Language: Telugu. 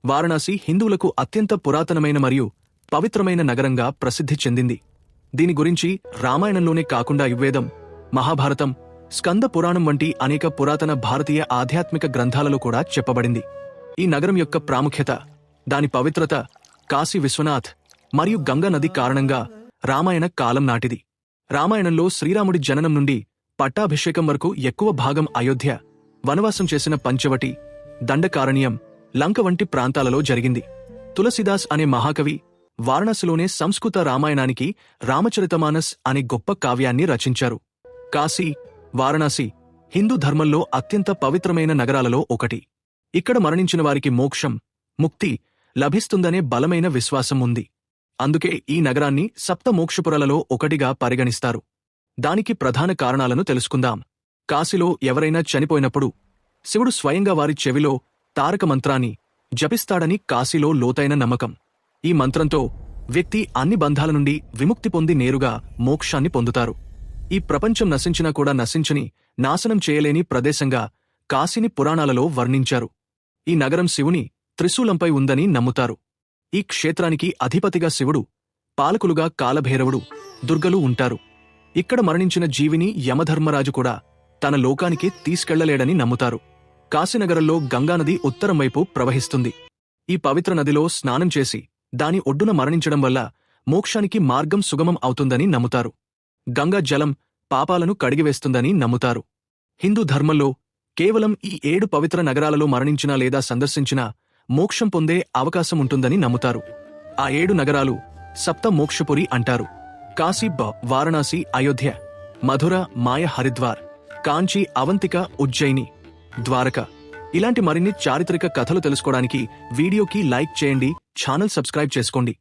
వారణాసి హిందువులకు అత్యంత పురాతనమైన మరియు పవిత్రమైన నగరంగా ప్రసిద్ధి చెందింది. దీని గురించి రామాయణంలోనే కాకుండా యుగ్వేదం, మహాభారతం, స్కంద పురాణం వంటి అనేక పురాతన భారతీయ ఆధ్యాత్మిక గ్రంథాలలో కూడా చెప్పబడింది. ఈ నగరం యొక్క ప్రాముఖ్యత, దాని పవిత్రత, కాశీ విశ్వనాథ్ మరియు గంగా నది కారణంగా రామాయణ కాలం నాటిది. రామాయణంలో శ్రీరాముడి జననం నుండి పట్టాభిషేకం వరకు ఎక్కువ భాగం అయోధ్య, వనవాసం చేసిన పంచవటి, దండకారణ్యం, లంక వంటి ప్రాంతాలలో జరిగింది. తులసీదాస్ అనే మహాకవి వారణాసిలోనే సంస్కృత రామాయణానికి రామచరితమానస్ అనే గొప్ప కావ్యాన్ని రచించారు. కాశీ, వారణాసి హిందూ ధర్మంలో అత్యంత పవిత్రమైన నగరాలలో ఒకటి. ఇక్కడ మరణించిన వారికి మోక్షం, ముక్తి లభిస్తుందనే బలమైన విశ్వాసం ఉంది. అందుకే ఈ నగరాన్ని సప్త మోక్షపురాలలో ఒకటిగా పరిగణిస్తారు. దానికి ప్రధాన కారణాలను తెలుసుకుందాం. కాశీలో ఎవరైనా చనిపోయినప్పుడు శివుడు స్వయంగా వారి చెవిలో తారక మంత్రాన్ని జపిస్తాడని కాశీలో లోతైన నమ్మకం. ఈ మంత్రంతో వ్యక్తి అన్ని బంధాల నుండి విముక్తి పొంది నేరుగా మోక్షాన్ని పొందుతారు. ఈ ప్రపంచం నశించినా కూడా నశించని, నాశనం చేయలేని ప్రదేశంగా కాశీని పురాణాలలో వర్ణించారు. ఈ నగరం శివుని త్రిశూలంపై ఉందని నమ్ముతారు. ఈ క్షేత్రానికి అధిపతిగా శివుడు, పాలకులుగా కాలభైరవుడు, దుర్గలు ఉంటారు. ఇక్కడ మరణించిన జీవిని యమధర్మరాజు కూడా తన లోకానికి తీసుకెళ్లలేడని నమ్ముతారు. కాశీనగరంలో గంగానది ఉత్తరం వైపు ప్రవహిస్తుంది. ఈ పవిత్ర నదిలో స్నానం చేసి దాని ఒడ్డున మరణించడం వల్ల మోక్షానికి మార్గం సుగమం అవుతుందని నమ్ముతారు. గంగా జలం పాపాలను కడిగివేస్తుందని నమ్ముతారు. హిందూ ధర్మంలో కేవలం ఈ 7 పవిత్ర నగరాలలో మరణించినా లేదా సందర్శించినా మోక్షం పొందే అవకాశం ఉంటుందని నమ్ముతారు. ఆ 7 నగరాలు సప్త మోక్షపురి అంటారు. కాశీ, వారణాసి, అయోధ్య, మధుర, మాయ, హరిద్వార్, కాంచీ, అవంతిక, ఉజ్జయిని, ద్వారక. ఇలాంటి మరిన్ని చారిత్రక కథలు తెలుసుకోవడానికి వీడియోకి లైక్ చేయండి, ఛానల్ సబ్స్క్రైబ్ చేసుకోండి.